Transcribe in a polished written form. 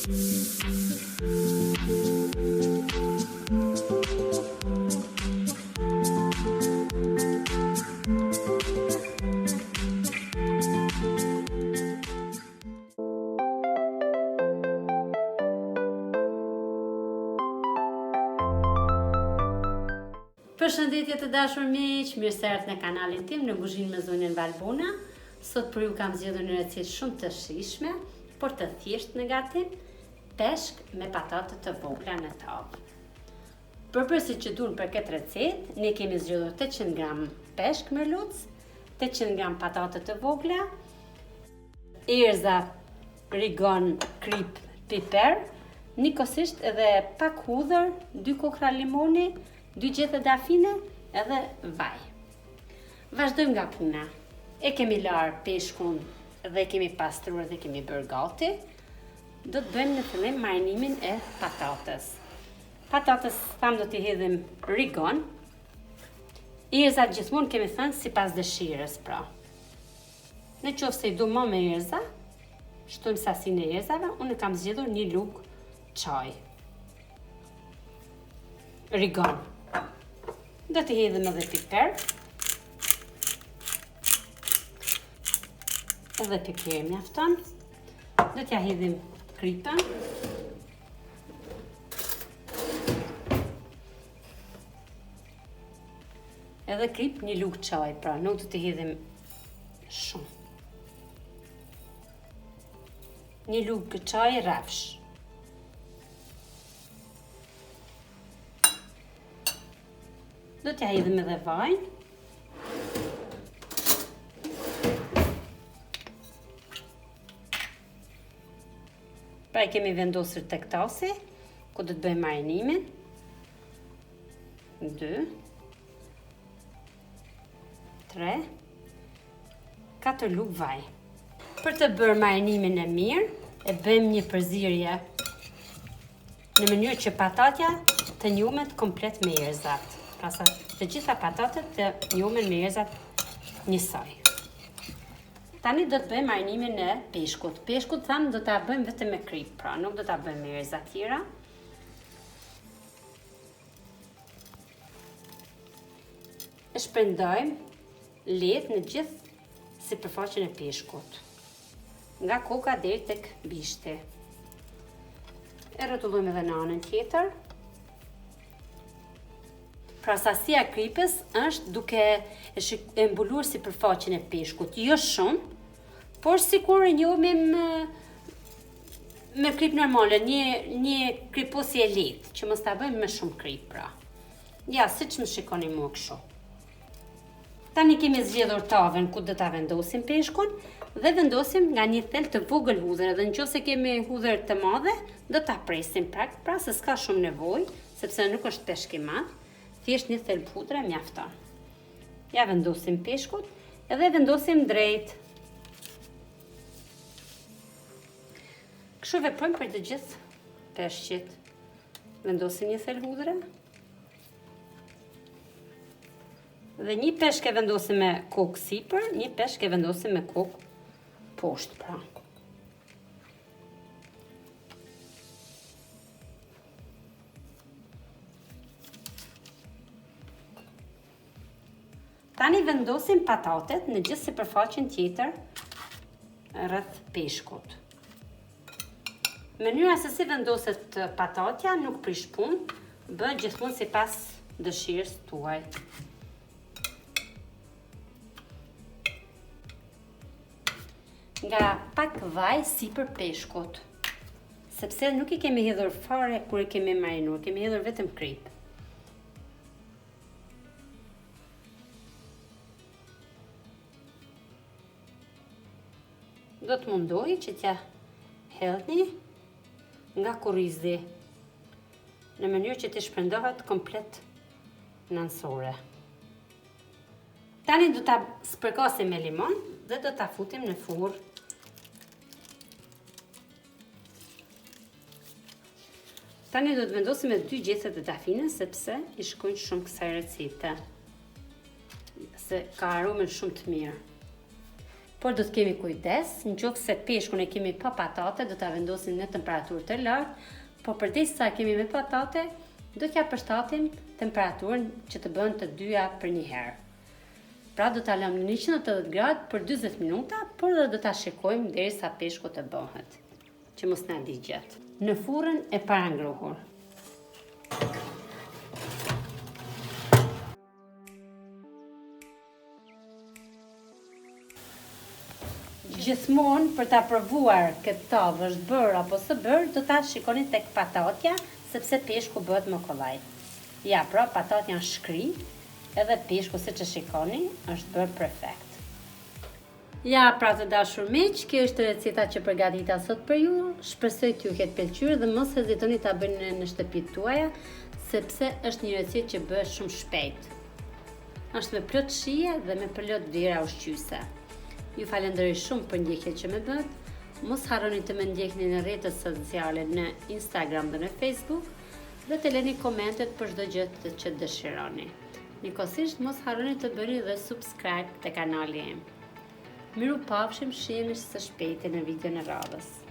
Përshëndetje të dashur miq, mirë se erdhët në kanalin tim në Kuzhinë me zonën Valbona. Sot për ju kam zgjedhur një recetë shumë të shijshme, por të thjeshtë në gatim, peshk me patate të vogla në tavë. Përbërësit që duan për këtë recetë, ne kemi zgjedhur 800 gram peshk merluc, 800 gram patate të vogla, erza, rigon, krip, piper, njëkohësisht edhe pak hudhër, 2 kokra limoni, 2 gjethe dafine edhe vaj. Vazhdojmë nga puna. E kemi larë peshkun dhe kemi pastruar dhe kemi bërë gati. Do të bëjmë në fillim marinimin e patates. Patates tham do t'i hedhim rigon. Erza gjithmonë kemi thënë sipas dëshirës pra. Në qoftë se i du më me erza, shtojmë sasinë e erzave, unë kam zgjedhur 1 lugë çaj. Rigon. Do t'i hedhim edhe piper. Edhe piperi mjafton. Do t'ja hedhim kripën. Edhe krip 1 lugë çaj, pra nuk do t'i hedhim shumë. 1 lugë çaj rafsh. Do t'ja hedhim edhe vaj. Pra e kemi vendosur tek tasi, ku do të bëjmë marinimin. 2, 3, 4 lugë vaj. Për të bërë marinimin e mirë, e bëjmë një përzierje në mënyrë që patatja të njumet komplet me erzat. Pra sa të gjitha patatet të njumen me erzat njësoj. Tani do të bëjmë marinimin e peshkut. Peshkut thamë do ta bëjmë vetëm me krip, pra nuk do ta bëjmë me erza tjera. E shpërndajmë lehtë në gjithë sipërfaqen e peshkut, nga koka deri tek bishti. E rrotullojmë edhe në anën tjetër. Pra sasia kripës është duke e mbuluar sipërfaqen e peshkut, jo shumë, por sikur e njohim me krip normale, një kriposje lehtë, që mos ta bëjmë me shumë krip, pra. Ja, siç më shikoni mua kështu. Tani kemi zgjedhur tavën ku do ta vendosim peshkun dhe vendosim nga një thelb të vogël hudhër, dhe nëse kemi hudhër të madhe, do ta presim pra se s'ka shumë nevojë, sepse nuk është peshk i madh. Thjesht një thelb hudhre mjafton. Ja vendosim peshkut edhe vendosim drejt. Kështu veprojmë për të gjithë peshqit. Vendosim një thelb hudhre. Dhe një peshk e vendosim me kokë sipër, një peshk e vendosim me kokë poshtë pra. Tani vendosim patatet në gjithë sipërfaqen tjetër rreth peshkut. Mënyra se si vendoset patatja nuk prish punë, bëhet gjithmonë sipas dëshirës tuaj. Nga pak vaj sipër peshkut, sepse nuk i kemi hedhur fare kur i kemi marinuar, kemi hedhur vetëm krip. Do të mundohi që t'ja hedhni nga kurrizi, në mënyrë që t'i shpërndohet komplet nënsore. Tani do ta spërkasim me limon dhe do ta futim në furrë. Tani do të vendosim me 2 gjethe të dafine, sepse i shkojnë shumë kësaj recete, se ka aromën shumë të mirë. por do të kemi kujdes, në qoftë se peshkun e kemi pa patate, do ta vendosim në temperaturë të lartë, por përdesisa kemi me patate, do t'ja përshtatim temperaturën që të bëhen të dyja për një herë. Pra do ta lëmë në 180 gradë për 40 minuta, por do ta shikojmë derisa peshku të bëhet, që mos na ndi gjatë. Në furrën e parangruhur. Gjithmonë për ta provuar këtë tavë është bërë apo së bërë, do ta shikoni tek patatja, sepse peshku bëhet më kollaj. Ja, pra patatja janë shkri, edhe peshku siç e shikoni është bërë perfekt. Ja, pra të dashur miq, kjo është receta që përgatita sot për ju. Shpresoj t'ju ketë pëlqyer dhe mos hezitoni ta bëni në shtëpitë tuaja, sepse është një recetë që bëhet shumë shpejt. Është me plot shije dhe me plot vlera ushqyese. Ju falenderoj shumë për ndjekjen që më bët. Mos harroni të më ndjekni në rrjetet sociale në Instagram dhe në Facebook dhe të lëni komentet për çdo gjë që dëshironi. Njëkohësisht mos harroni të bëni dhe subscribe te kanali im. Miru pafshim, shihemi së shpejti në video në radhës.